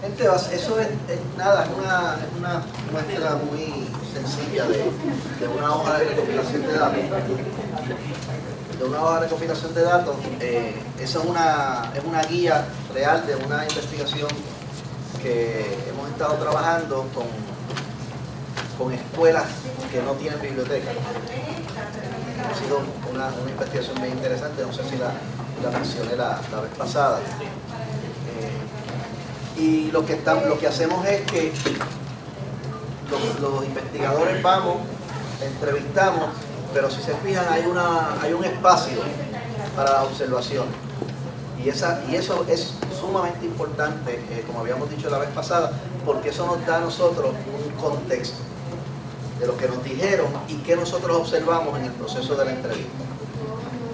Gente, eso es nada, es una muestra muy sencilla de una hoja de recopilación de datos. De una hoja de recopilación de datos, esa es una guía real de una investigación que hemos estado trabajando con escuelas que no tienen biblioteca. Ha sido una investigación bien interesante, no sé si la mencioné la vez pasada. Y lo que hacemos es que los investigadores vamos, entrevistamos, pero si se fijan hay un espacio para las observaciones. Y eso es sumamente importante, como habíamos dicho la vez pasada, porque eso nos da a nosotros un contexto de lo que nos dijeron y qué nosotros observamos en el proceso de la entrevista.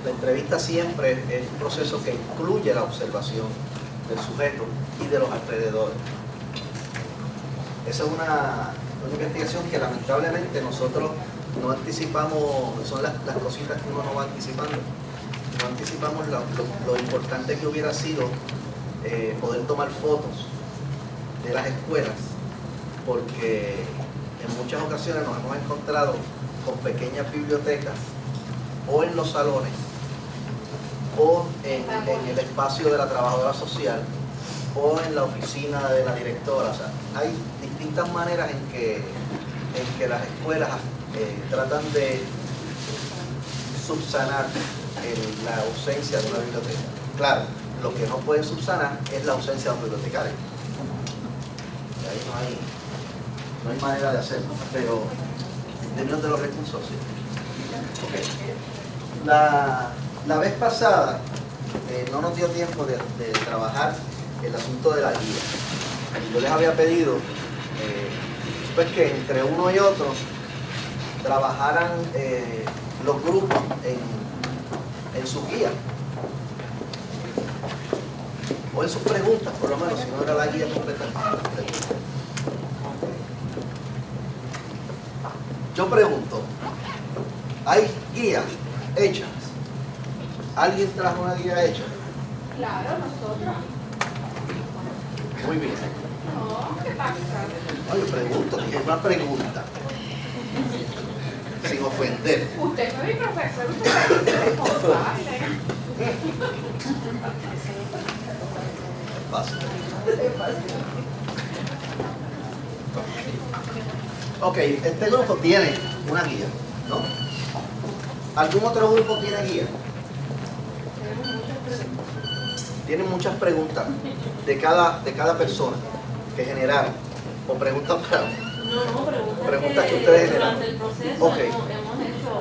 La entrevista siempre es un proceso que incluye la observación del sujeto y de los alrededores. Esa es una investigación que lamentablemente nosotros no anticipamos, son las cositas que uno no va anticipando. No anticipamos lo importante que hubiera sido poder tomar fotos de las escuelas, porque en muchas ocasiones nos hemos encontrado con pequeñas bibliotecas o en los salones o en el espacio de la trabajadora social o en la oficina de la directora. O sea, hay distintas maneras en que las escuelas tratan de subsanar la ausencia de una biblioteca. Claro, lo que no puede subsanar es la ausencia de un bibliotecario. Y ahí no hay manera de hacerlo, pero en términos de los recursos, sí. Okay. La vez pasada no nos dio tiempo de trabajar el asunto de la guía. Y yo les había pedido pues que entre uno y otro trabajaran los grupos en su guía o en sus preguntas, por lo menos, si no era la guía completa. Yo pregunto, ¿hay guías hechas? ¿Alguien trajo una guía hecha? Claro, nosotros. Muy bien. No, ¿qué pasa? No, yo pregunto, es una pregunta. Sin ofender. Usted fue mi profesor, usted es responsable. Fácil. Ok, este grupo tiene una guía, ¿no? ¿Algún otro grupo tiene guía? Tienen muchas preguntas de cada persona que generaron, o preguntas para... No, preguntas que ustedes generaron. durante el proceso Okay. hemos hecho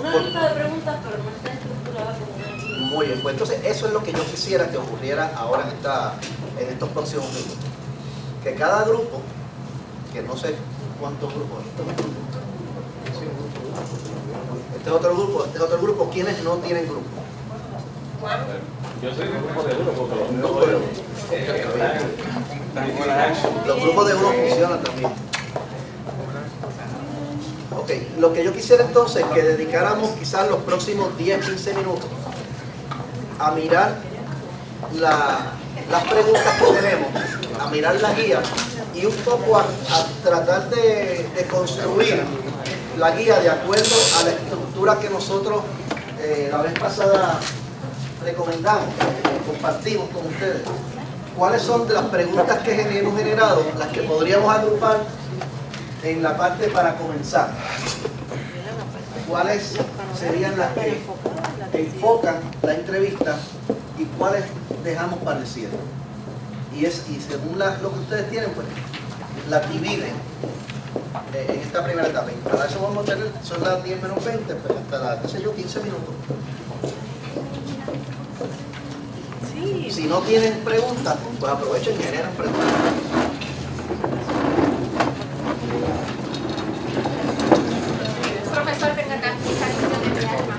una lista de preguntas, pero no está estructurada como una guía. Muy bien, pues entonces eso es lo que yo quisiera que ocurriera ahora en estos próximos minutos. Que cada grupo, que no sé cuántos grupos, este es otro grupo, ¿quiénes no tienen grupo? Yo soy del grupo de uno porque los No grupos puedo. Los grupos de uno funcionan también. Ok, lo que yo quisiera entonces es que dedicáramos quizás los próximos 10-15 minutos a mirar las preguntas que tenemos, a mirar la guía y un poco a tratar de construir la guía de acuerdo a la estructura que nosotros la vez pasada recomendamos, compartimos con ustedes. ¿Cuáles son las preguntas que hemos generado, las que podríamos agrupar en la parte para comenzar? ¿Cuáles serían las que enfocan la entrevista y cuáles dejamos para el cierre? Y según lo que ustedes tienen, pues la dividen en esta primera etapa. Y para eso vamos a tener, son las 10 menos 20, pero hasta las, qué sé yo, 15 minutos. Sí. Si no tienen preguntas, pues aprovechen y generan preguntas. Profesor, tenga cariño de mi alma.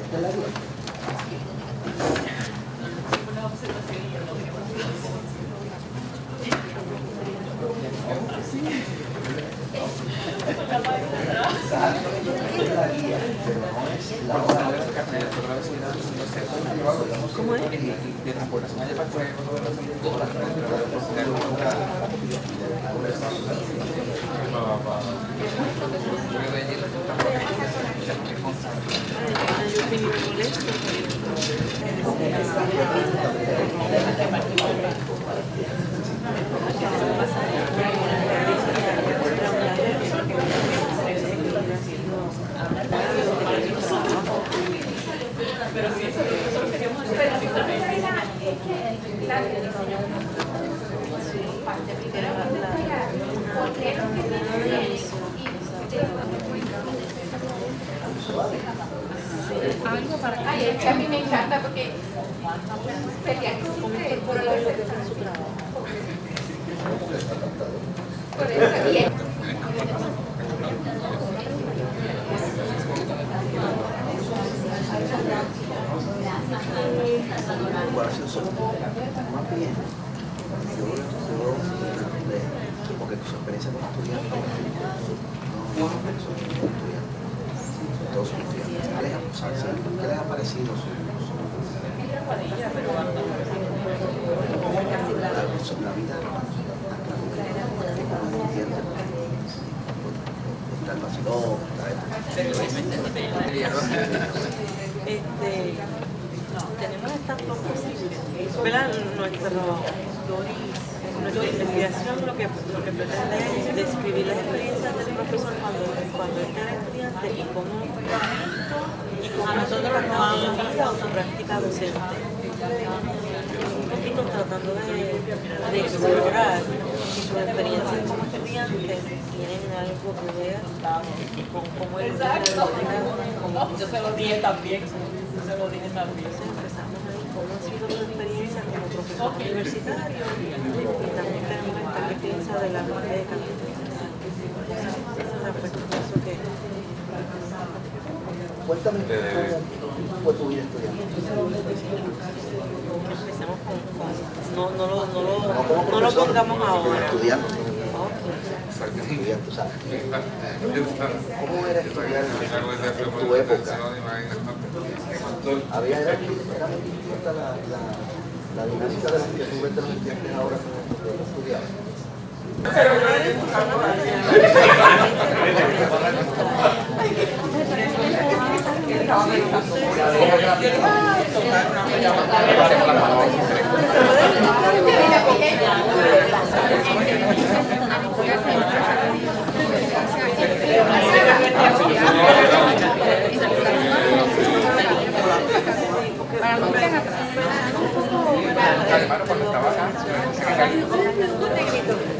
Esta es la guía. ¿Cómo es? De transportación de parte Algo para acá. Ay, es que a mí me encanta porque sería que por lo que su trabajo. Por eso, bien. Más bien, porque su experiencia como estudiante, no son estudiantes, todos son estudiantes. ¿Qué les ha parecido la vida académica? ¿Cómo entienden? Está el vacilón, tenemos estas dos posibles. ¿Verdad? Nuestra investigación lo que pretende es describir las experiencias del profesor cuando era estudiante y cómo nosotros no han utilizado su práctica docente. Un poquito tratando de explorar si sus experiencias como estudiantes tienen algo que ver con cómo él Yo se lo dije también. Empezamos ahí cómo ha sido tu experiencia como profesor universitario y también tenemos esta experiencia de la biblioteca. Cuéntame cómo fue tu vida estudiante. Empecemos no lo pongamos ahora. Estudiante. Estudiante, ¿sabes? ¿Cómo era estudiar en tu época? Era muy distinta la dinámica de las inquietudes de los estudiantes ahora que estudiaban.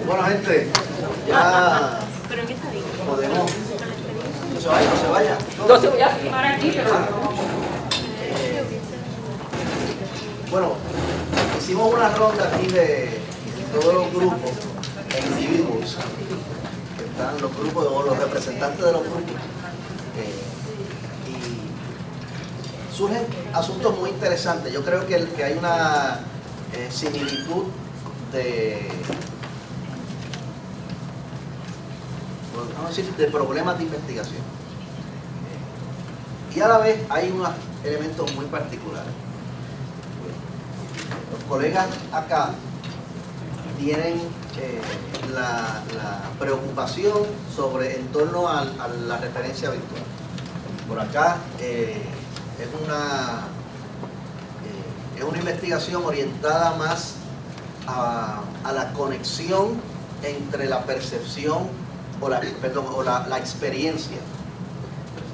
Bueno, gente, ya podemos. No se vaya, no se vaya. No se vaya. Para aquí, pero. Bueno, hicimos una ronda aquí de todos los grupos e individuos. Están los grupos o los representantes de los grupos. Y surgen asuntos muy interesantes. Yo creo que hay una similitud de problemas de investigación. Y a la vez hay unos elementos muy particulares. Los colegas acá tienen la preocupación en torno a la referencia virtual. Por acá es una investigación orientada más a la conexión entre la percepción o la experiencia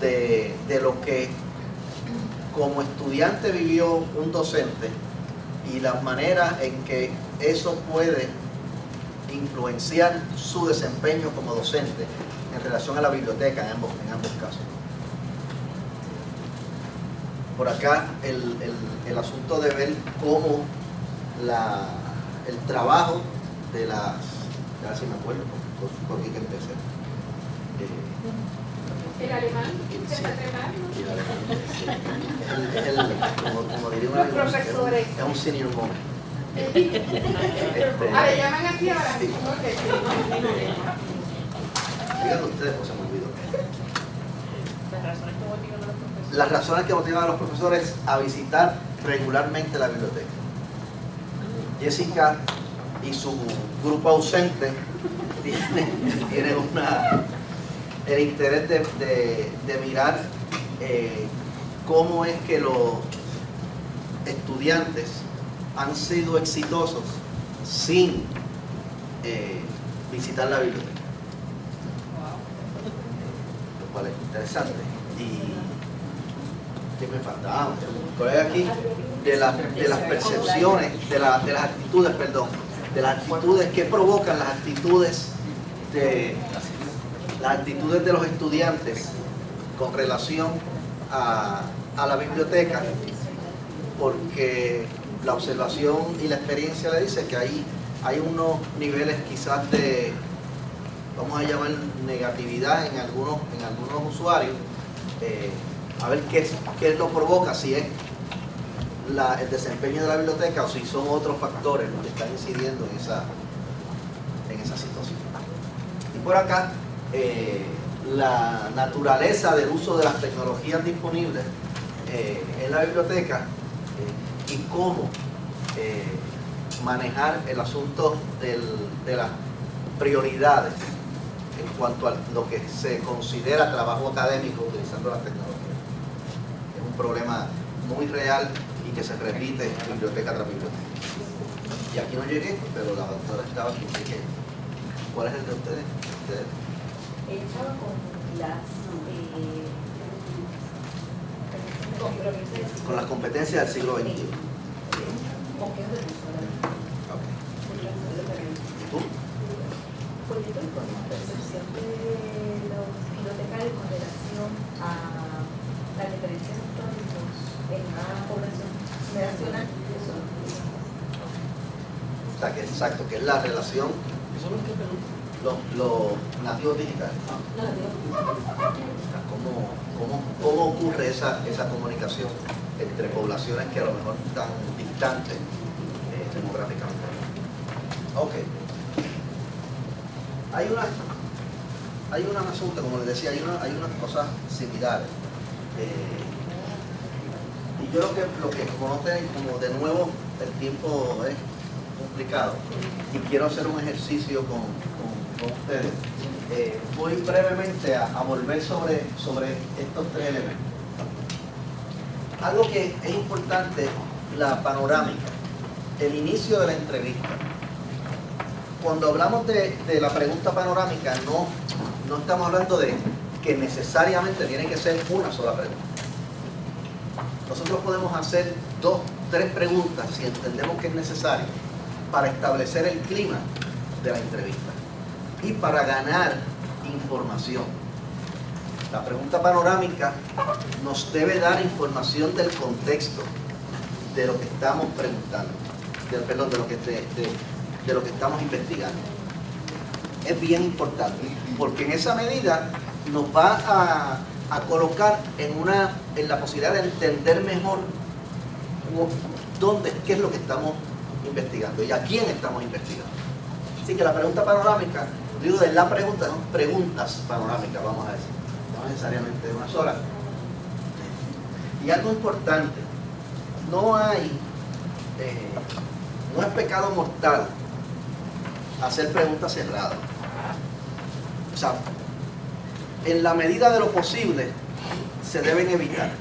de lo que como estudiante vivió un docente y las maneras en que eso puede influenciar su desempeño como docente en relación a la biblioteca en ambos casos. Por acá el asunto de ver cómo el trabajo de las, a ver si me acuerdo, por aquí que empecé. El alemán, Sí. el alemán. Es como diría una Los profesores. es un senior moment. A ver, llaman así ahora. Sí. Ok. Díganlo ustedes, pues se me olvidó. las razones que motivan a los profesores a visitar regularmente la biblioteca. Jessica y su grupo ausente tienen el interés de mirar cómo es que los estudiantes han sido exitosos sin visitar la biblioteca, lo cual es interesante. Y ¿qué me faltaba? Colega aquí, de las percepciones, de las actitudes que provocan las actitudes de los estudiantes con relación a la biblioteca, porque la observación y la experiencia le dice que hay unos niveles quizás de, vamos a llamar, negatividad en algunos usuarios. A ver qué lo provoca, si es el desempeño de la biblioteca o si son otros factores los que están incidiendo en esa situación. Y por acá, la naturaleza del uso de las tecnologías disponibles en la biblioteca y cómo manejar el asunto de las prioridades en cuanto a lo que se considera trabajo académico utilizando las tecnologías. Es un problema muy real y que se repite biblioteca tras biblioteca. Y aquí no llegué, pero la doctora estaba aquí. ¿Cuál es el de ustedes? He estado con con las competencias del siglo XXI. ¿Y tú? Pues yo estoy con la percepción de los bibliotecarios con relación a la diferencia históricos en una población generacional. O sea, que exacto, que es la relación, los nativos digitales. ¿Cómo ocurre esa comunicación entre poblaciones que a lo mejor están distantes demográficamente? Ok. Hay un asunto, como les decía, hay unas cosas similares. Y yo lo que como noten, como de nuevo el tiempo es complicado y quiero hacer un ejercicio con ustedes. Voy brevemente a volver sobre estos tres elementos. Algo que es importante, la panorámica, el inicio de la entrevista. Cuando hablamos de la pregunta panorámica, no estamos hablando de que necesariamente tiene que ser una sola pregunta. Nosotros podemos hacer 2, 3 preguntas si entendemos que es necesario para establecer el clima de la entrevista y para ganar información. La pregunta panorámica nos debe dar información del contexto de lo que estamos preguntando, de lo que estamos investigando. Es bien importante, porque en esa medida nos va a colocar en la posibilidad de entender mejor qué es lo que estamos investigando y a quién estamos investigando. Así que la pregunta panorámica, digo de la pregunta, no preguntas panorámicas, vamos a decir, no necesariamente de una sola. Y algo importante, no es pecado mortal hacer preguntas cerradas. O sea, en la medida de lo posible se deben evitar,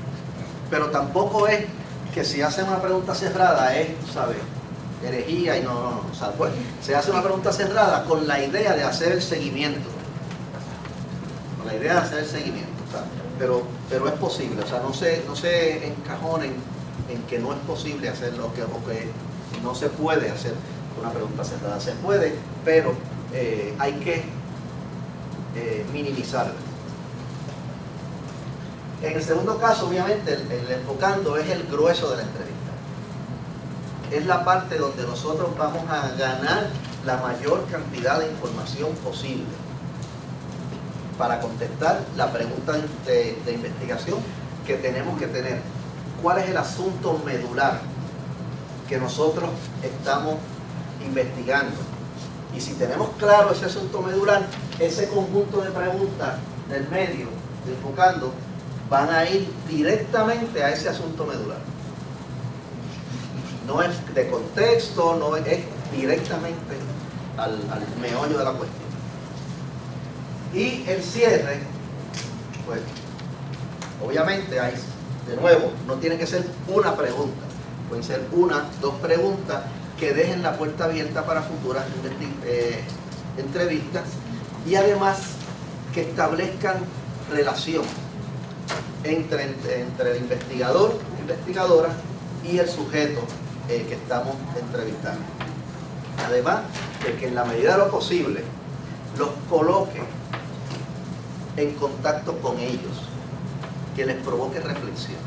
pero tampoco es que si hacen una pregunta cerrada es, ¿sabes?, herejía y no. O sea, pues, se hace una pregunta cerrada con la idea de hacer el seguimiento. Con la idea de hacer el seguimiento, o sea, pero es posible, o sea, no se encajonen en que no es posible hacerlo o que no se puede hacer una pregunta cerrada. Se puede, pero hay que minimizarla. En el segundo caso, obviamente, el enfocando es el grueso de la entrevista. Es la parte donde nosotros vamos a ganar la mayor cantidad de información posible para contestar la pregunta de investigación que tenemos que tener. ¿Cuál es el asunto medular que nosotros estamos investigando? Y si tenemos claro ese asunto medular, ese conjunto de preguntas del medio, de enfocando, van a ir directamente a ese asunto medular. No es de contexto, no es directamente al meollo de la cuestión. Y el cierre, pues, obviamente hay, de nuevo, no tiene que ser una pregunta, pueden ser una, dos preguntas que dejen la puerta abierta para futuras entrevistas y además que establezcan relación entre el investigador, investigadora y el sujeto que estamos entrevistando. Además de que en la medida de lo posible los coloque en contacto con ellos, que les provoque reflexión.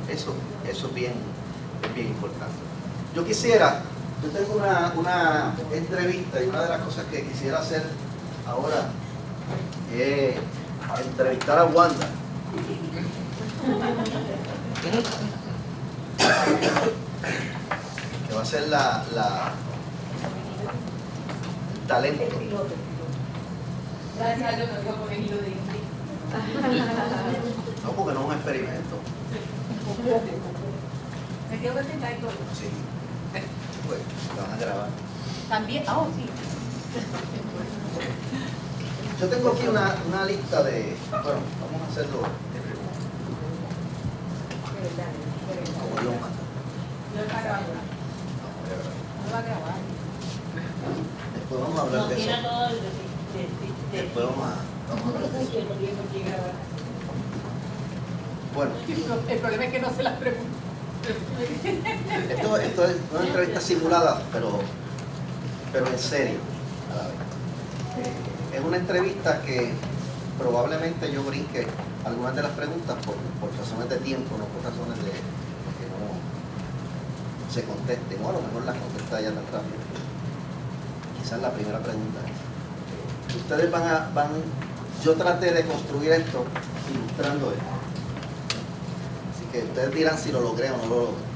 Eso es bien importante. Yo tengo una entrevista y una de las cosas que quisiera hacer ahora es entrevistar a Wanda. Que va a ser el talento. Gracias a Dios no fue conejillo de India. No, porque no es un experimento. Me quedo contenta y todo. Sí. Pues, lo van a grabar. También, sí. Yo tengo aquí una lista de... Bueno, vamos a hacerlo como Dios manda. No va a grabar. No va a grabar. Después vamos a hablar de eso. Después vamos a hablar de eso. Bueno, El problema es que no se las pregunto. esto es una entrevista simulada, pero en serio a la vez. Es una entrevista que probablemente yo brinque algunas de las preguntas por razones de tiempo, no por razones de que no se contesten, o a lo mejor las contesta ya tan rápido. Quizás la primera pregunta es, ustedes yo traté de construir esto ilustrando esto. Así que ustedes dirán si lo logré o no lo logré.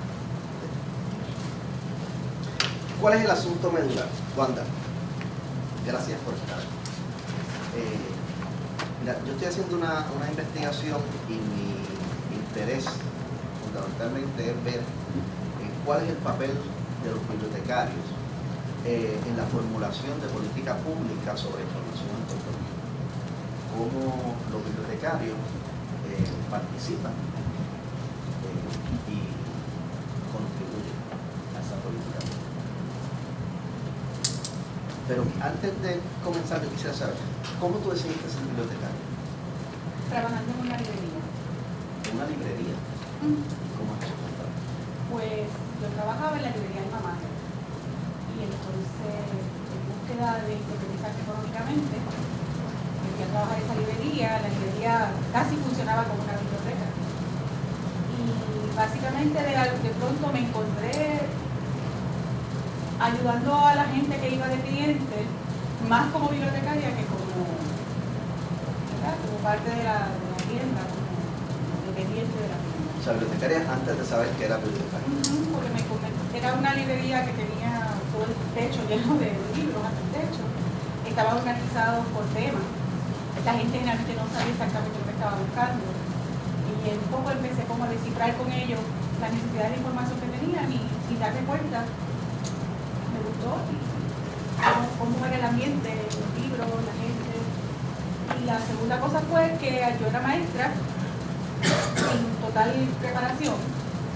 ¿Cuál es el asunto medular? Wanda, gracias por estar aquí. Mira, yo estoy haciendo una investigación y mi interés fundamentalmente es ver cuál es el papel de los bibliotecarios en la formulación de política pública sobre información en Puerto Rico. Cómo los bibliotecarios participan y contribuyen a esa política pública. Pero antes de comenzar, yo quisiera saber, ¿cómo tú decidiste ser bibliotecario? Trabajando en una librería. ¿En una librería? ¿Cómo has hecho eso? Pues yo trabajaba en la librería de mamá. Y entonces, en búsqueda de independizarse económicamente, me fui a trabajar en esa librería. La librería casi funcionaba como una biblioteca. Y básicamente de pronto me encontré ayudando a la gente que iba de cliente, más como bibliotecaria que como parte de la tienda, como dependiente de la tienda. O sea, bibliotecaria antes de saber que era bibliotecaria. Porque era una librería que tenía todo el techo lleno de libros hasta el techo. Estaban organizados por temas. La gente generalmente no sabía exactamente lo que estaba buscando. Y un poco empecé como a descifrar con ellos la necesidad de información que tenían y sin darme cuenta, me gustó y cómo era el ambiente, los libros, la gente. Y la segunda cosa fue que yo era maestra sin total preparación,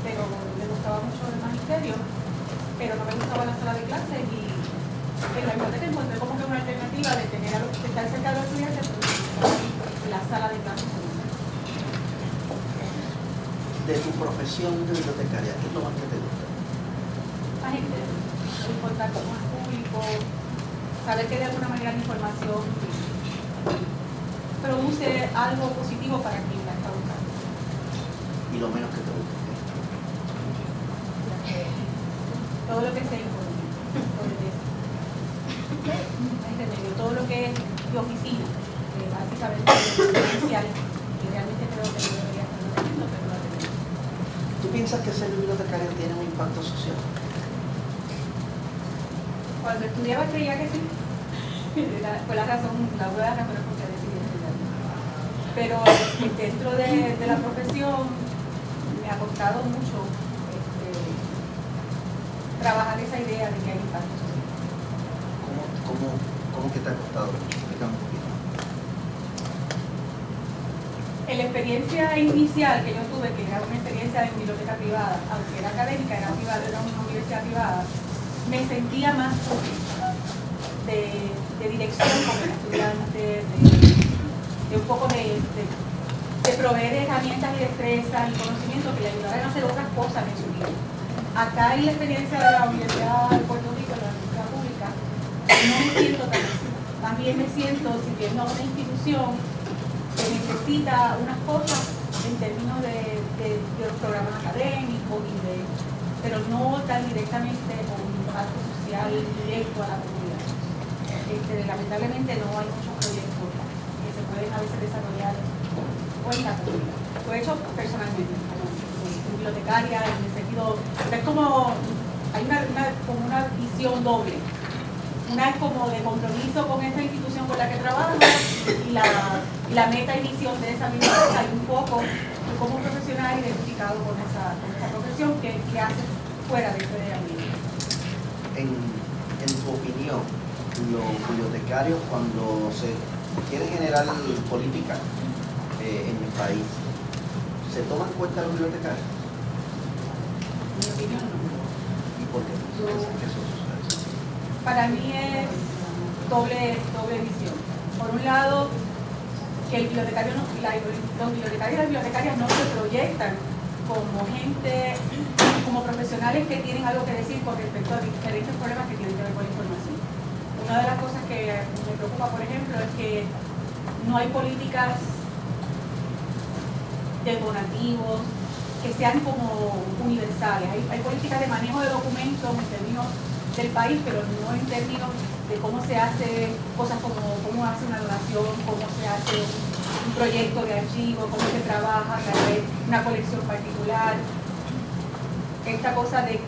pero me gustaba mucho el magisterio, pero no me gustaba la sala de clases y en la biblioteca encontré como que una alternativa de estar cerca de los estudiantes, pero la sala de clases. De tu profesión de bibliotecaria, ¿qué es lo más que te gusta? La gente, el contacto con el público, saber que de alguna manera la información produce algo positivo para quien la está buscando. Y lo menos que te gusta. Todo lo que sea información, todo lo que es de oficina, básicamente esencial, y realmente creo que no debería estar teniendo, pero no lo tenemos. ¿Tú piensas que ser bibliotecario tiene un impacto social? Cuando estudiaba creía que sí. Fue la razón, la buena razón por la que decidí estudiar. pero dentro de la profesión me ha costado mucho trabajar esa idea de que hay impacto social. ¿Cómo que te ha costado? Explícame un poquito. En la experiencia inicial que yo tuve, que era una experiencia de biblioteca privada, aunque era académica, era privada, era una universidad privada, me sentía más de dirección con el estudiante, de un poco de proveer herramientas y destrezas y conocimientos que le ayudaran a hacer otras cosas en su vida. Acá en la experiencia de la Universidad de Puerto Rico, de la Universidad Pública, no me siento tan así. También me siento sirviendo a una institución que necesita unas cosas en términos de los programas académicos, pero no tan directamente con un impacto social directo a la comunidad. Lamentablemente no hay muchos proyectos que se pueden a veces desarrollar en la comunidad. Lo he hecho personalmente, como bibliotecaria, en el sentido, es como, hay como una visión doble. Una es como de compromiso con esa institución con la que trabajo y la meta y visión de esa biblioteca y un poco como profesional identificado con esa profesión que hace fuera de ese ambiente. En tu opinión, los bibliotecarios cuando se quiere generar política en el país, ¿se toman en cuenta los bibliotecarios? En mi opinión, no. ¿Y por qué piensas que eso sucede? Para mí es doble visión. Por un lado, que el bibliotecario los bibliotecarios y las bibliotecarias no se proyectan como gente, como profesionales que tienen algo que decir con respecto a diferentes problemas que tienen que ver con la información. Una de las cosas que me preocupa, por ejemplo, es que no hay políticas de donativos que sean como universales. Hay políticas de manejo de documentos en términos del país, pero no en términos de cómo se hace cosas como cómo hace una donación, cómo se hace un proyecto de archivo, cómo se trabaja una colección particular. Esta cosa de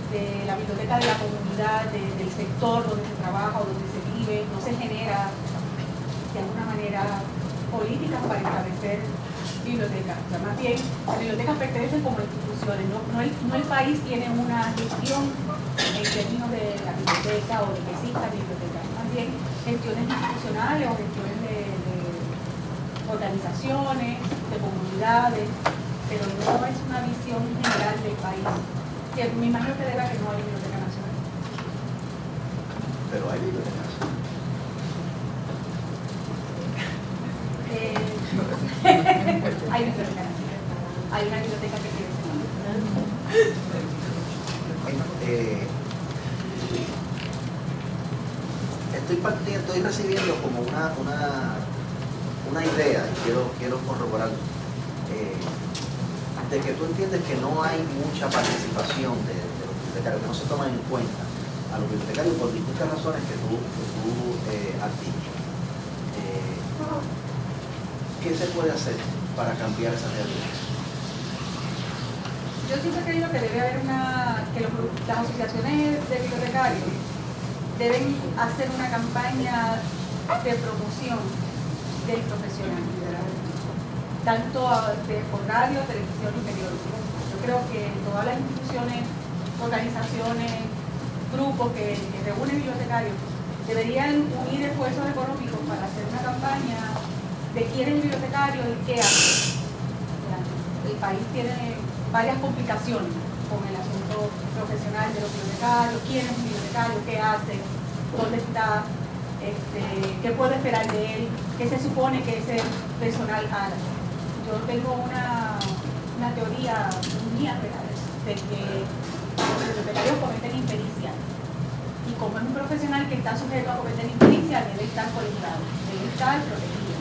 la biblioteca de la comunidad, del sector donde se trabaja o donde se vive, no se genera de alguna manera políticas para establecer bibliotecas. O sea, más bien, las bibliotecas pertenecen como instituciones, no el país tiene una gestión en términos de la biblioteca o de que exista biblioteca, más bien gestiones institucionales o gestiones de organizaciones, de comunidades, pero no es una visión general del país, que me imagino que debe que no hay biblioteca nacional. Pero hay biblioteca nacional. Hay biblioteca nacional. Hay una biblioteca que tiene ese nombre. Estoy recibiendo como una idea, y quiero corroborarlo, de que tú entiendes que no hay mucha participación de los bibliotecarios, que no se toman en cuenta a los bibliotecarios por distintas razones que tú has dicho. ¿Qué se puede hacer para cambiar esa realidad? Yo siempre he creído que debe haber que las asociaciones de bibliotecarios deben hacer una campaña de promoción del profesional, tanto por radio, televisión y periódicos. Yo creo que todas las instituciones, organizaciones, grupos que reúnen bibliotecarios deberían unir esfuerzos económicos para hacer una campaña de quién es el bibliotecario y qué hace. El país tiene varias complicaciones con el asunto profesional de los bibliotecarios, quién es un bibliotecario, qué hace, dónde está, qué puedo esperar de él, qué se supone que ese personal haga. Yo tengo una teoría mía de que los bibliotecarios cometen impericia, y como es un profesional que está sujeto a cometer impericia, debe estar colegiado, debe estar protegido,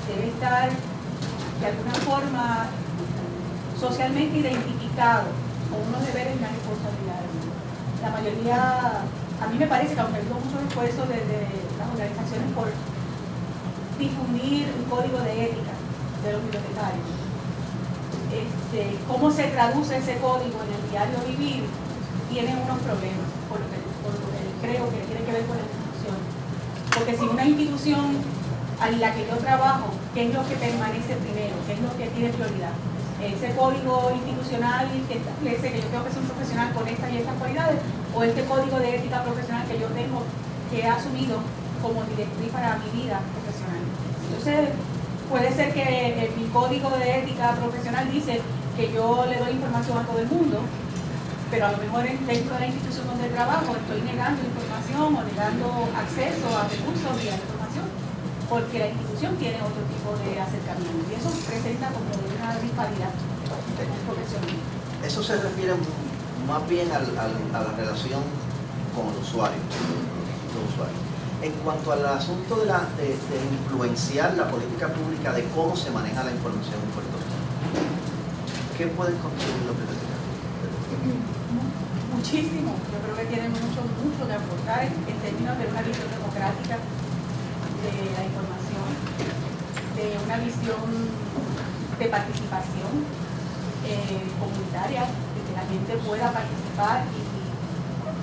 debe estar de alguna forma socialmente identificado con unos deberes y unas responsabilidades. La mayoría, a mí me parece que aunque ha habido muchos esfuerzos desde las organizaciones por difundir un código de ética de los bibliotecarios, cómo se traduce ese código en el diario vivir, tiene unos problemas, por lo que creo que tiene que ver con la institución. Porque si una institución a la que yo trabajo qué es lo que permanece primero, qué es lo que tiene prioridad. Ese código institucional que establece que yo tengo que ser un profesional con estas y estas cualidades, o este código de ética profesional que yo tengo, que he asumido como directriz para mi vida profesional. Entonces, puede ser que mi código de ética profesional dice que yo le doy información a todo el mundo, pero a lo mejor dentro de la institución donde trabajo estoy negando información o negando acceso a recursos y a información, porque la institución tiene otro tipo de acercamiento y eso presenta como una disparidad profesional. Eso se refiere más bien a la relación con el usuario. En cuanto al asunto de influenciar la política pública de cómo se maneja la información en Puerto Rico, ¿qué pueden contribuir los bibliotecarios? Muchísimo. Yo creo que tienen mucho que aportar en términos de una visión democrática de la información, de una visión de participación comunitaria, de que la gente pueda participar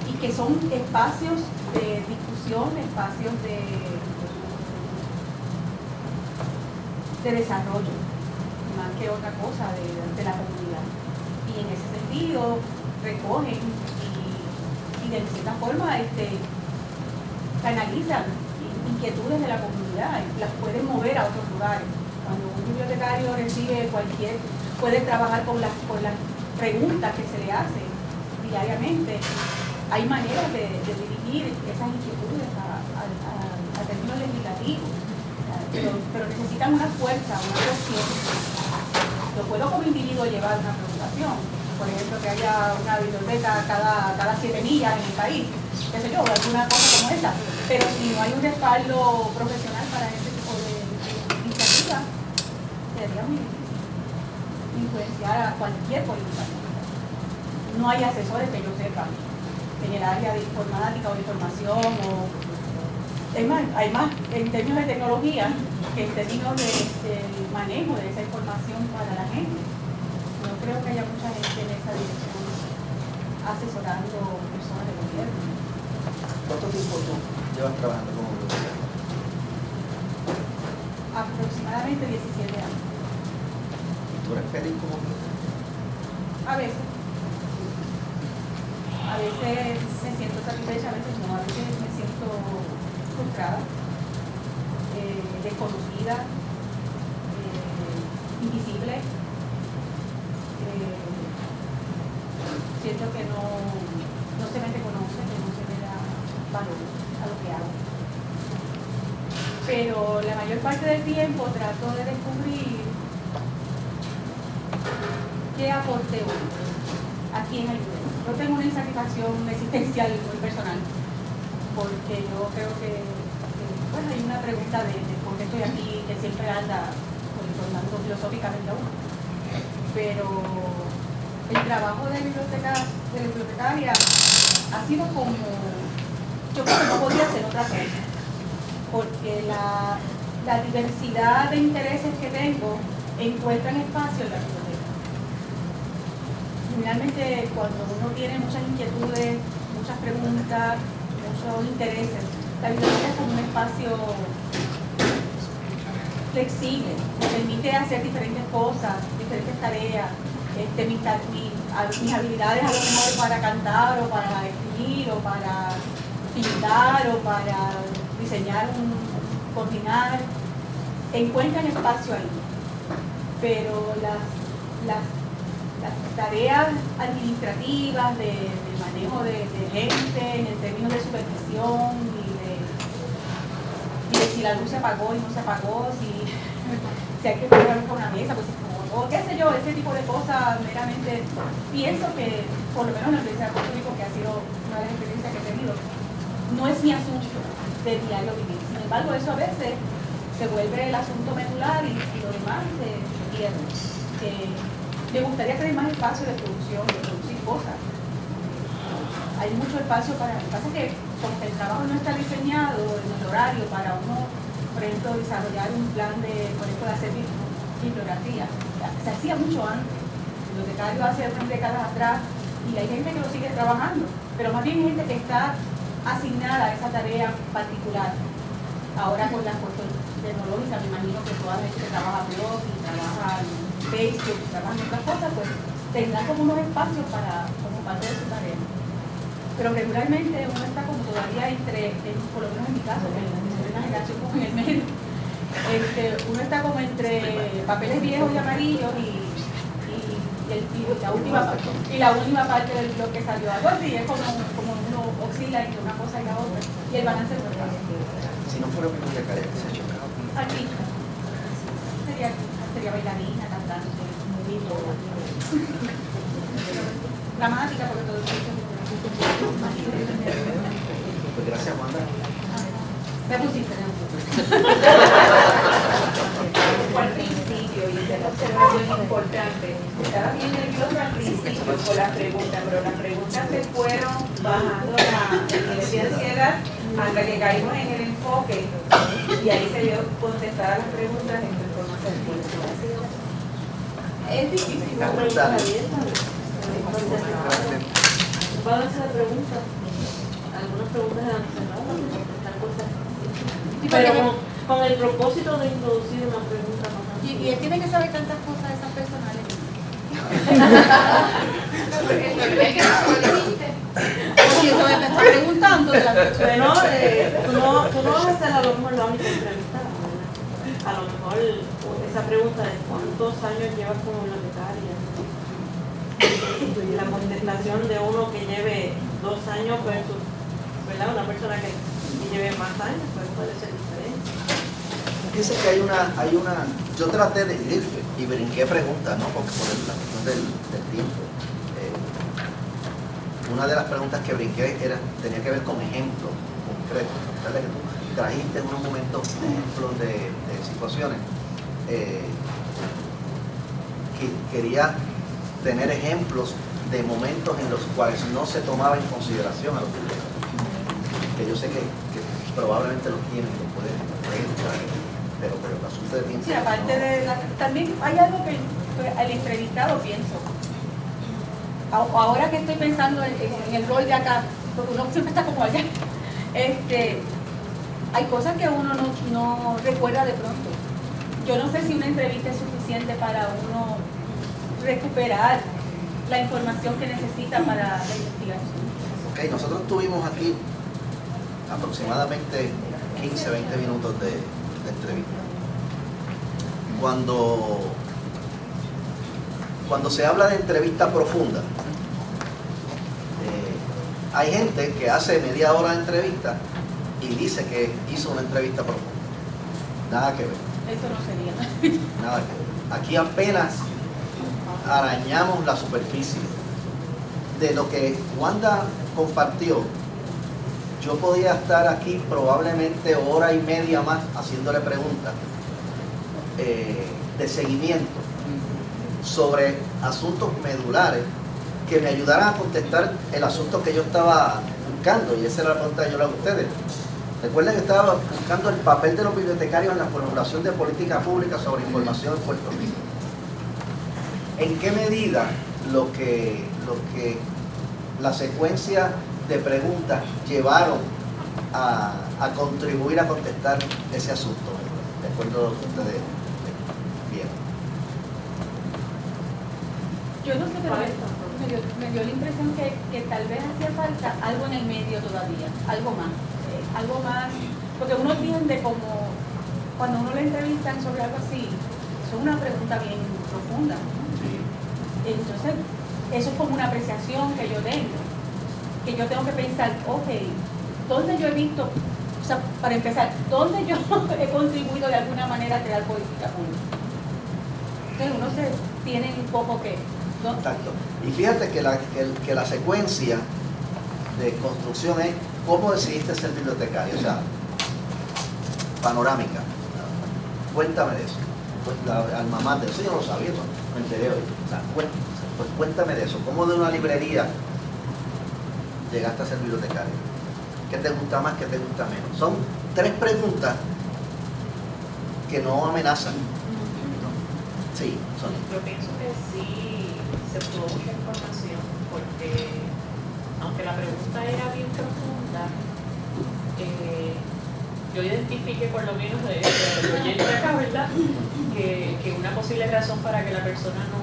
y que son espacios de discusión, espacios de desarrollo, más que otra cosa de la comunidad. Y en ese sentido recogen y de cierta forma canalizan inquietudes de la comunidad y las pueden mover a otros lugares. Cuando un bibliotecario recibe puede trabajar con las preguntas que se le hacen diariamente, hay maneras de dirigir esas inquietudes a términos legislativos, pero necesitan una fuerza, una presión. Lo puedo como individuo llevar una preocupación, por ejemplo, que haya una biblioteca cada 7 millas en el país, qué sé yo, alguna cosa como esa, pero si no hay un respaldo profesional para ese tipo de iniciativa, sería muy difícil influenciar a cualquier política pública. No hay asesores que yo sepa en el área de informática o de información, hay más en términos de tecnología que en términos del manejo de esa información para la gente. No creo que haya mucha gente en esa dirección asesorando personas de gobierno. ¿Cuánto tiempo tú llevas trabajando como bibliotecario? Aproximadamente 17 años. ¿Y tú eres feliz como bibliotecario? A veces me siento satisfecha, a veces no, a veces me siento frustrada, desconocida, invisible. Siento que no se me reconoce, que no se me da valor a lo que hago. Pero la mayor parte del tiempo trato de descubrir qué aporte hoy, a quién ayudé. Yo tengo una insatisfacción existencial muy personal, porque yo creo que bueno, hay una pregunta de por qué estoy aquí que siempre anda tornando filosóficamente a uno. Pero el trabajo de bibliotecaria ha sido como, yo creo que no podía hacer otra cosa, porque la diversidad de intereses que tengo encuentran espacio en la biblioteca. Generalmente cuando uno tiene muchas inquietudes, muchas preguntas, muchos intereses, la biblioteca es como un espacio flexible, me permite hacer diferentes cosas, diferentes tareas. Mis habilidades a lo mejor para cantar o para escribir o para pintar o para diseñar, coordinar, encuentran espacio ahí. Pero las tareas administrativas de manejo de gente en términos de supervisión y de si la luz se apagó y no se apagó, si hay que poner con una mesa, pues o qué sé yo, ese tipo de cosas meramente. Pienso que, por lo menos en la Universidad de Puerto Rico, que ha sido una de las experiencias que he tenido, no es mi asunto de diario vivir. Sin embargo, eso a veces se vuelve el asunto medular y lo demás se pierde. Me gustaría tener más espacio de producción, de producir cosas. Hay mucho espacio para... Lo que pasa es que porque el trabajo no está diseñado en el horario para uno, por ejemplo, desarrollar un plan de, por ejemplo, de hacer bibliografía. Se hacía mucho antes, el bibliotecario hace unas décadas atrás, y hay gente que lo sigue trabajando, pero más bien hay gente que está asignada a esa tarea particular. Ahora con las tecnológica, me imagino que toda la gente que trabaja blog y trabaja en Facebook, y trabaja en otras cosas, pues tendrán como unos espacios como parte de su tarea. Pero regularmente uno está como todavía por lo menos en mi caso, que soy una generación como en el medio, uno está como entre papeles viejos y amarillos y la última parte del blog que salió, algo así, es como uno oscila entre una cosa y la otra, y el balance es verdad. Si no fuera bibliotecaria, ¿qué se ha hecho? Artista. Sería bailarina, cantante, dramática, porque todo eso. Pues gracias, Wanda. Me pusiste, Al principio, y esa es la observación importante, estaba bien nervioso al principio con las preguntas, pero las preguntas se fueron bajando el nivel de ansiedad hasta que caímos en el enfoque y ahí se dio contestar las preguntas en forma sencilla. Es difícil. Una pregunta abierta. Va a hacer la pregunta. Algunas preguntas eran cerradas, contestar cosas. Pero con el propósito de introducir una pregunta más. Y él tiene que saber tantas cosas de esas personales. Oye, eso me está preguntando. Bueno, tú no vas a ser a lo mejor la única entrevistada, ¿verdad? A lo mejor esa pregunta de cuántos años llevas como bibliotecaria. La contestación de uno que lleve 2 años versus, ¿verdad? Una persona que lleve más años, pues puede ser diferente. Dice que hay una, yo traté de ir y brinqué preguntas, ¿no? Porque por la cuestión del tiempo. Una de las preguntas que brinqué tenía que ver con ejemplos concretos. ¿Sabes? Que tú trajiste en unos momentos ejemplos de situaciones. Quería tener ejemplos de momentos en los cuales no se tomaba en consideración a los bibliotecarios. Que yo sé que probablemente los tienen, lo pueden traer, pero el asunto de tiempo. Sí, aparte no. también hay algo que el entrevistado pienso. Ahora que estoy pensando en el rol de acá, porque uno siempre está como allá, hay cosas que uno no recuerda de pronto. Yo no sé si una entrevista es suficiente para uno recuperar la información que necesita para la investigación. Ok, nosotros tuvimos aquí aproximadamente 15, 20 minutos de entrevista. Cuando se habla de entrevista profunda, hay gente que hace media hora de entrevista y dice que hizo una entrevista profunda. Nada que ver. Eso no sería. Nada que ver. Aquí apenas arañamos la superficie de lo que Wanda compartió. Yo podía estar aquí probablemente hora y media más haciéndole preguntas de seguimiento sobre asuntos medulares que me ayudaran a contestar el asunto que yo estaba buscando, y esa era la pregunta que yo le hago a ustedes. Recuerden que estaba buscando el papel de los bibliotecarios en la formulación de política pública sobre información en Puerto Rico. ¿En qué medida lo que la secuencia de preguntas llevaron a contribuir a contestar ese asunto? De acuerdo a lo que ustedes vieron. Yo no sé, pero me dio la impresión que tal vez hacía falta algo en el medio todavía, algo más, porque uno tiende como, cuando uno le entrevistan sobre algo así, eso es una pregunta bien profunda, ¿no? Entonces, eso es como una apreciación que yo tengo que pensar, ok, ¿dónde yo he visto, o sea, para empezar, dónde yo he contribuido de alguna manera a crear política pública? Entonces uno se tiene un poco que, ¿no? Exacto. Y fíjate que la secuencia de construcción es cómo decidiste ser bibliotecario, o sea, panorámica. Cuéntame de eso. Pues la alma mater, eso yo no lo sabía, eso me enteré hoy. O sea, cuéntame de eso. ¿Cómo de una librería llegaste a ser bibliotecario? ¿Qué te gusta más, qué te gusta menos? Son 3 preguntas que no amenazan. Sí, Sonia. Yo pienso que sí se obtuvo mucha información, porque aunque la pregunta era bien profunda, yo identifique por lo menos de oyente acá, ¿verdad? Que una posible razón para que la persona no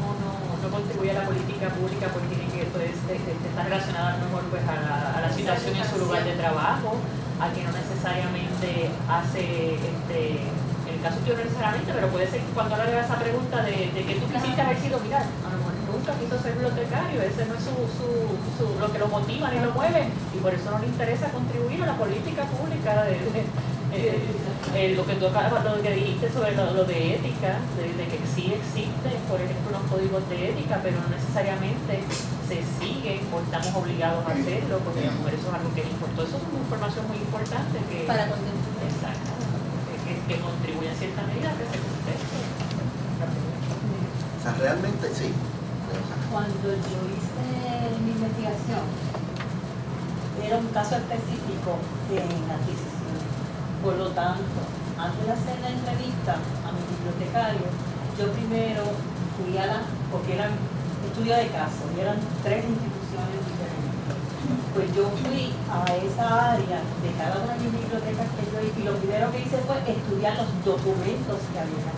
contribuya a la política pública porque tiene que estar relacionada a lo mejor pues, a la situación en su lugar de trabajo, a que no necesariamente hace en el caso tuyo no necesariamente, pero puede ser que cuando le haga esa pregunta de que tú quisiste haber sido, mira, a lo mejor nunca quiso ser bibliotecario, ese no es lo que lo motiva ni lo mueve, y por eso no le interesa contribuir a la política pública lo que tú acabas, lo que dijiste sobre lo de ética, de que sí existen, por ejemplo, los códigos de ética, pero no necesariamente se siguen o estamos obligados a hacerlo, porque a lo mejor eso es algo que es importante. Eso es una información muy importante que, para contribuir. Exacto, que contribuye en cierta medida a que se conteste. O sea, realmente sí. Cuando yo hice mi investigación, era un caso específico en adquisición. Por lo tanto, antes de hacer la entrevista a mi bibliotecario, yo primero fui porque eran estudio de caso y eran 3 instituciones diferentes. Pues yo fui a esa área de cada una de mis bibliotecas que yo hice y lo primero que hice fue estudiar los documentos que había,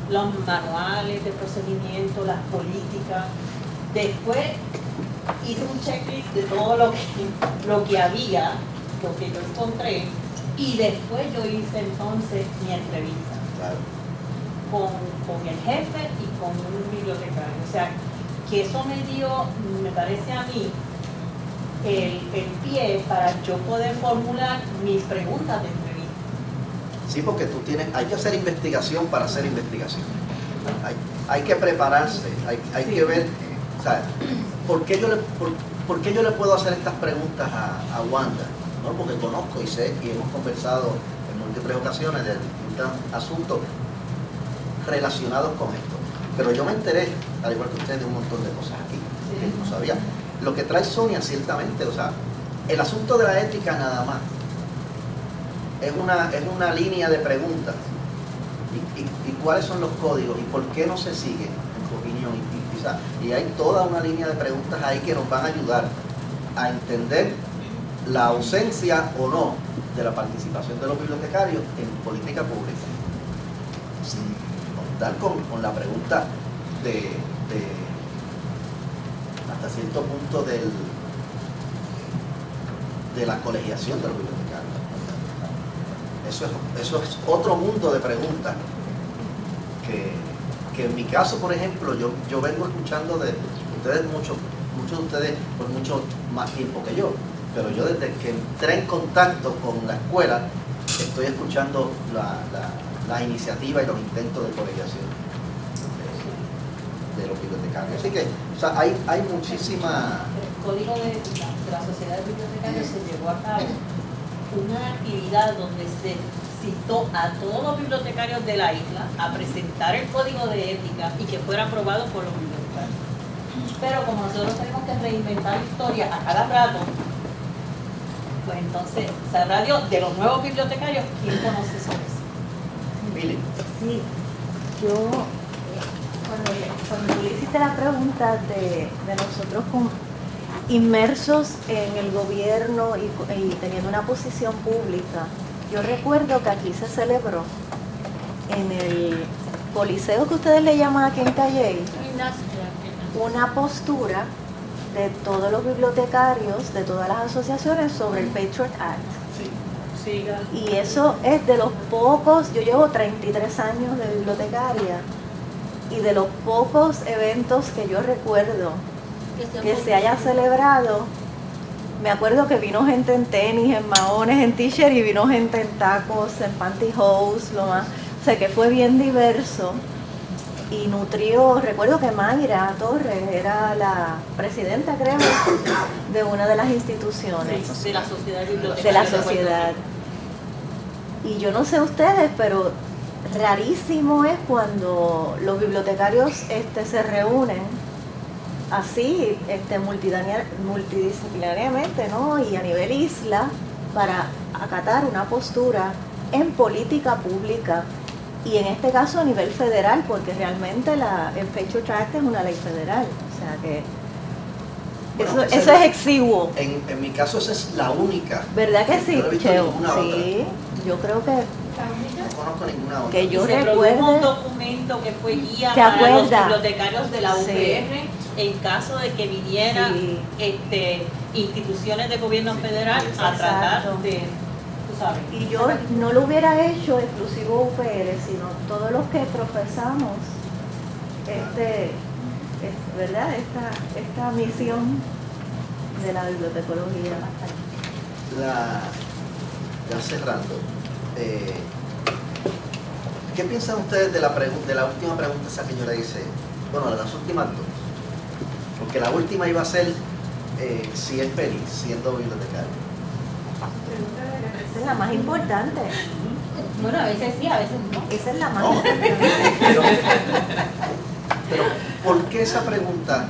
los manuales de procedimiento, las políticas. Después hice un checklist de todo lo que había, lo que yo encontré, y después yo hice entonces mi entrevista. Claro. Con el jefe y con un bibliotecario. O sea, que eso me parece a mí, el pie para yo poder formular mis preguntas de entrevista. Sí, porque hay que hacer investigación para hacer investigación. Hay que prepararse, hay que ver, o sea, ¿por qué yo le puedo hacer estas preguntas a Wanda? ¿No? Porque conozco y sé y hemos conversado en múltiples ocasiones de distintos asuntos relacionados con esto. Pero yo me enteré, al igual que ustedes, de un montón de cosas aquí que no sabía. Lo que trae Sonia, ciertamente, o sea, el asunto de la ética nada más es una línea de preguntas. ¿Y cuáles son los códigos? ¿Y por qué no se siguen, en tu opinión? Y hay toda una línea de preguntas ahí que nos van a ayudar a entender la ausencia o no de la participación de los bibliotecarios en política pública. Sin contar con la pregunta de hasta cierto punto de la colegiación de los bibliotecarios. Eso es otro mundo de preguntas que en mi caso, por ejemplo, yo vengo escuchando de ustedes, muchos de ustedes por mucho más tiempo que yo, pero yo desde que entré en contacto con la escuela estoy escuchando la iniciativa y los intentos de colegiación de los bibliotecarios. Así que, o sea, hay muchísima... El Código de la Sociedad de Bibliotecarios se llevó a cabo una actividad donde se citó a todos los bibliotecarios de la isla a presentar el código de ética y que fuera aprobado por los bibliotecarios. Pero como nosotros tenemos que reinventar la historia a cada rato, pues entonces sabrá Dios de los nuevos bibliotecarios quién conoce sobre eso. Mili. Sí, yo cuando tú le hiciste la pregunta de nosotros inmersos en el gobierno y teniendo una posición pública, yo recuerdo que aquí se celebró en el coliseo que ustedes le llaman aquí en Calley, una postura de todos los bibliotecarios, de todas las asociaciones sobre el Patriot Act. Sí. Y eso es de los pocos, yo llevo 33 años de bibliotecaria, y de los pocos eventos que yo recuerdo que se haya celebrado. Me acuerdo que vino gente en tenis, en maones, en t-shirt, y vino gente en tacos, en pantyhose, lo más. O sea que fue bien diverso y nutrió. Recuerdo que Mayra Torres era la presidenta, creo, de una de las instituciones. De la Sociedad Bibliotecaria. De la sociedad. Y yo no sé ustedes, pero rarísimo es cuando los bibliotecarios se reúnen así, multidisciplinariamente, ¿no? Y a nivel isla, para acatar una postura en política pública, y en este caso a nivel federal, porque realmente el Patriot Act es una ley federal. O sea que Bueno, eso es exiguo. En mi caso esa es la única. ¿Verdad que sí, Yo no he visto Cheo? ninguna Sí, yo creo que No conozco ninguna otra. que yo se produjo un recuerde. documento que fue guía ¿Te para los acuerdas? bibliotecarios de la Sí. UPR en caso de que vinieran Sí. instituciones de gobierno federal a Exacto. tratar de, tú sabes. Y yo no lo hubiera hecho exclusivo UPR, sino todos los que profesamos ¿verdad? Esta misión de la bibliotecología. Ya cerrando, ¿qué piensan ustedes de la última pregunta esa que yo le hice? Bueno, de las últimas dos. Porque la última iba a ser si es feliz siendo bibliotecario. Esa es la más importante. Bueno, a veces sí, a veces no. Esa es la más No, importante. pero ¿por qué esa pregunta?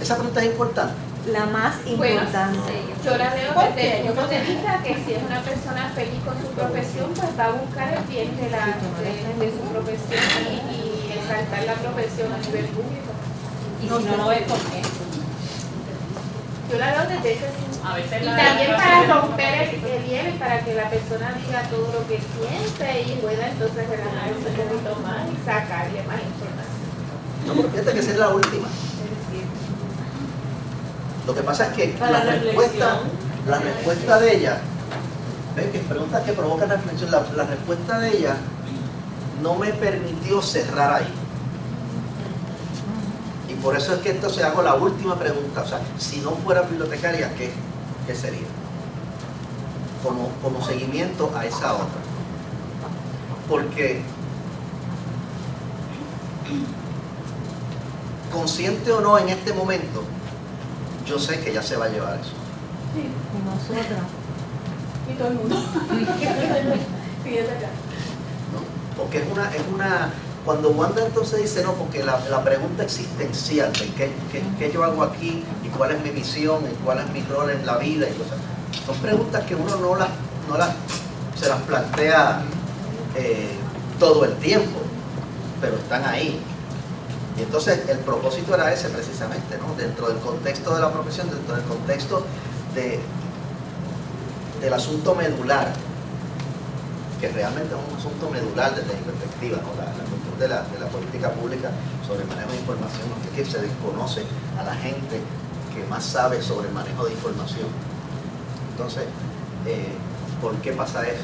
Esa pregunta es importante. La más Bueno, importante. yo la veo desde el punto de vista que si es una persona feliz con su profesión, pues va a buscar el bien de su profesión y exaltar la profesión a nivel público. Y si no lo ves, ¿por qué? Yo la veo desde ese punto. A veces Y la- también la- para romper el hielo y para que la persona diga todo lo que siente y pueda entonces relajarse un poquito más y sacarle más información. No, pero fíjate que esa es la última. Lo que pasa es que Para la respuesta de ella, ¿ves? Que preguntas que provocan reflexión, la respuesta de ella no me permitió cerrar ahí. Y por eso es que entonces hago la última pregunta. O sea, si no fuera bibliotecaria, ¿qué sería? Como seguimiento a esa otra. Porque consciente o no en este momento, yo sé que ya se va a llevar eso. Y nosotros. Y todo el mundo. Sí, es verdad. ¿No? Porque es una cuando Wanda entonces dice no, porque la pregunta existencial de qué yo hago aquí y cuál es mi misión y cuál es mi rol en la vida y cosas, son preguntas que uno se las plantea todo el tiempo, pero están ahí. Y entonces el propósito era ese precisamente, ¿no? Dentro del contexto de la profesión, dentro del contexto del asunto medular, que realmente es un asunto medular desde mi perspectiva, ¿no? La cuestión de la política pública sobre el manejo de información, ¿no? Que se desconoce a la gente que más sabe sobre el manejo de información. Entonces, ¿por qué pasa eso?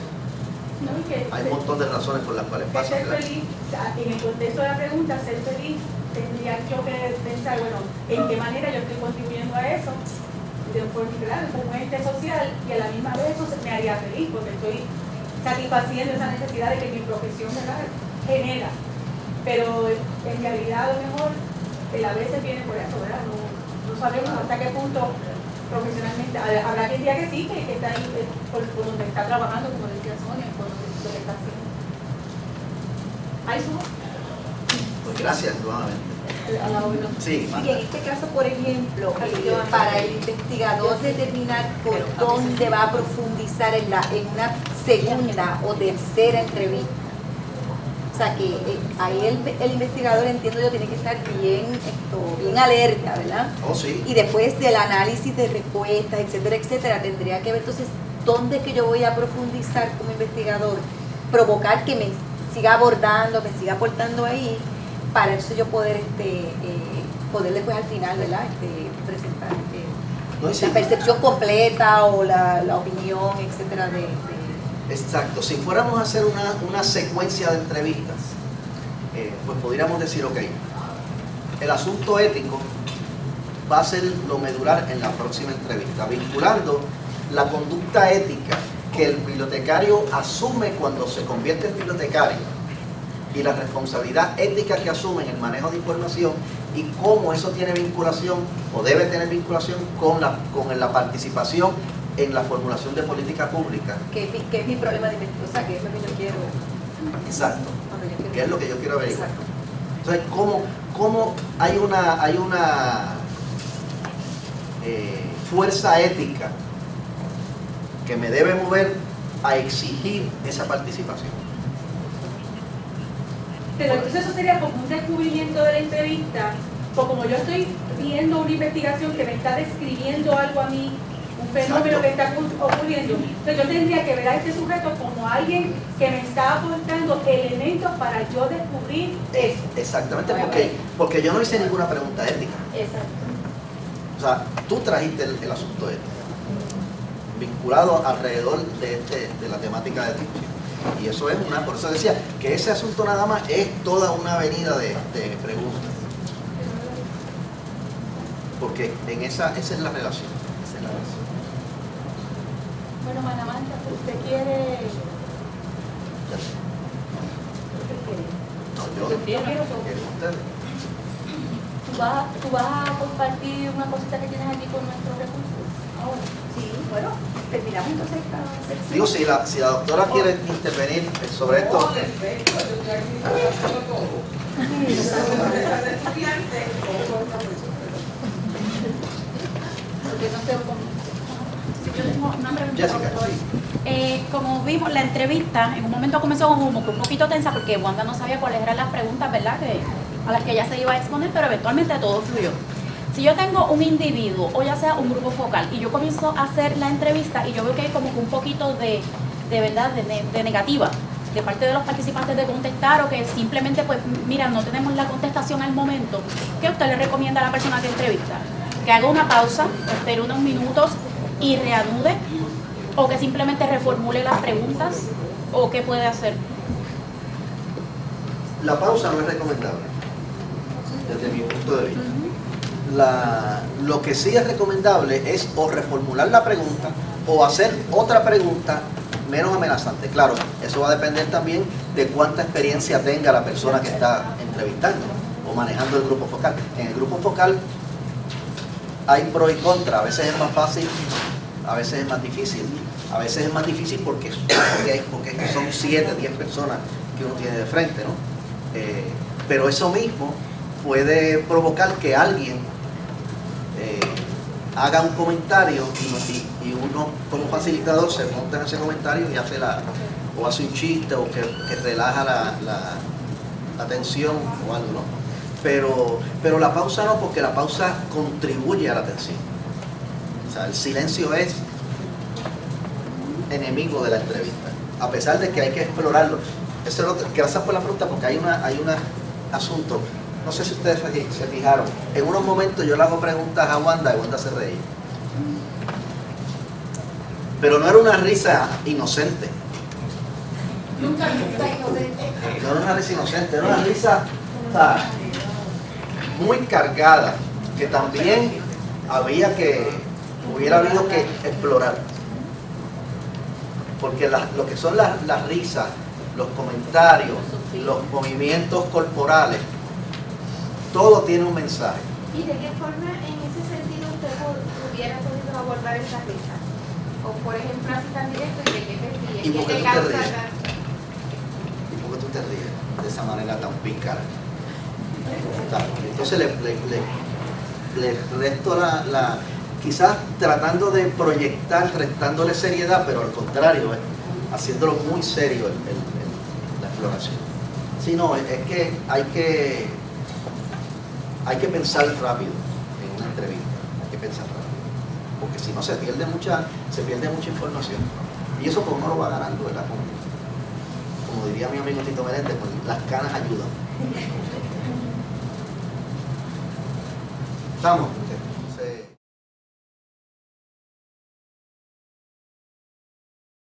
No, y que Hay un montón de razones por las cuales pasa. ser feliz, o sea, en el contexto de la pregunta, ser feliz, tendría yo que pensar, bueno, ¿en qué manera yo estoy contribuyendo a eso? De forma claro, como ente social, y a la misma vez eso me haría feliz, porque estoy satisfaciendo esa necesidad de que mi profesión genera. Pero en realidad a lo mejor a veces viene por eso, ¿verdad? No sabemos hasta qué punto profesionalmente, habrá quien diga que sí, que está ahí por donde está trabajando, como decía Sonia, por lo que está haciendo. ¿Ahí sumo? Pues gracias nuevamente. Sí, Y en este caso, por ejemplo, para el investigador determinar por dónde va a profundizar en una segunda o tercera entrevista. O sea que ahí el investigador, entiendo yo, tiene que estar bien alerta, ¿verdad? Oh, sí. Y después del análisis de respuestas, etcétera, etcétera, tendría que ver entonces dónde es que yo voy a profundizar como investigador, provocar que me siga abordando, me siga aportando ahí, para eso yo poder después al final, ¿verdad? Presentar No, y sí. la percepción completa o la opinión, etcétera, Exacto. Si fuéramos a hacer una secuencia de entrevistas, pues pudiéramos decir, ok, el asunto ético va a ser lo medular en la próxima entrevista, vinculando la conducta ética que el bibliotecario asume cuando se convierte en bibliotecario y la responsabilidad ética que asume en el manejo de información y cómo eso tiene vinculación o debe tener vinculación con la participación en la formulación de política pública. que es mi problema de investigación, o sea, que es lo que yo quiero. Exacto. Que es lo que yo quiero averiguar. Exacto. Entonces, ¿cómo hay una fuerza ética que me debe mover a exigir esa participación? Pero entonces eso sería como un descubrimiento de la entrevista, pues como yo estoy viendo una investigación que me está describiendo algo a mí, un fenómeno que está ocurriendo. Entonces yo tendría que ver a este sujeto como alguien que me está aportando elementos para yo descubrir eso. Exactamente, porque yo no hice ninguna pregunta ética. Exacto. O sea, tú trajiste el asunto ético, vinculado alrededor de la temática de discusión. Y eso es por eso decía que ese asunto nada más es toda una avenida de preguntas. Porque esa es la relación. Bueno, Manamanta, ¿usted quiere? No, yo quiero ustedes. ¿Tú vas a compartir una cosita que tienes aquí con nuestros recursos? Ahora. Sí, bueno, terminamos entonces esta sección. Digo, si la doctora quiere intervenir sobre esto. Perfecto, yo estoy aquí para todo. Yo tengo una pregunta. Jessica, como vimos la entrevista, en un momento comenzó como que un poquito tensa porque Wanda no sabía cuáles eran las preguntas, ¿verdad? A las que ella se iba a exponer, pero eventualmente todo fluyó. Si yo tengo un individuo o ya sea un grupo focal y yo comienzo a hacer la entrevista y yo veo que hay como que un poquito de verdad, de negativa de parte de los participantes de contestar o que simplemente pues mira, no tenemos la contestación al momento, ¿qué usted le recomienda a la persona que entrevista? ¿Que haga una pausa, espere unos minutos y reanude? ¿O que simplemente reformule las preguntas? ¿O qué puede hacer? La pausa no es recomendable, desde mi punto de vista. Lo que sí es recomendable es o reformular la pregunta o hacer otra pregunta menos amenazante. Claro, eso va a depender también de cuánta experiencia tenga la persona que está entrevistando o manejando el grupo focal. En el grupo focal hay pro y contra, a veces es más fácil, a veces es más difícil. A veces es más difícil porque son 7, 10 personas que uno tiene de frente, ¿no? Pero eso mismo puede provocar que alguien haga un comentario y uno como facilitador se monta en ese comentario y hace un chiste o que relaja la tensión o algo, ¿no? Pero la pausa no, porque la pausa contribuye a la tensión. O sea, el silencio es enemigo de la entrevista, a pesar de que hay que explorarlo. Eso es lo que, gracias por la pregunta, porque hay un asunto. No sé si ustedes se fijaron, en unos momentos yo le hago preguntas a Wanda y Wanda se reía. Pero no era una risa inocente. Nunca risa inocente. No era una risa inocente, era una risa muy cargada, que también hubiera habido que explorar. Porque lo que son las risas, los comentarios, los movimientos corporales, todo tiene un mensaje. ¿Y de qué forma en ese sentido usted hubiera podido abordar esa risa? O por ejemplo así tan directo, ¿y de qué te ríes? ¿Y por qué te tú te causa ríes? ¿Y por qué tú te ríes de esa manera tan pícara? Entonces le resto quizás tratando de proyectar, restándole seriedad, pero al contrario, haciéndolo muy serio la exploración. Sí, no, es que hay que pensar rápido en una entrevista, hay que pensar rápido, porque si no se pierde mucha información. Y eso pues uno lo va ganando, ¿verdad? Como diría mi amigo Tito Meléndez, pues las canas ayudan. ¿Estamos?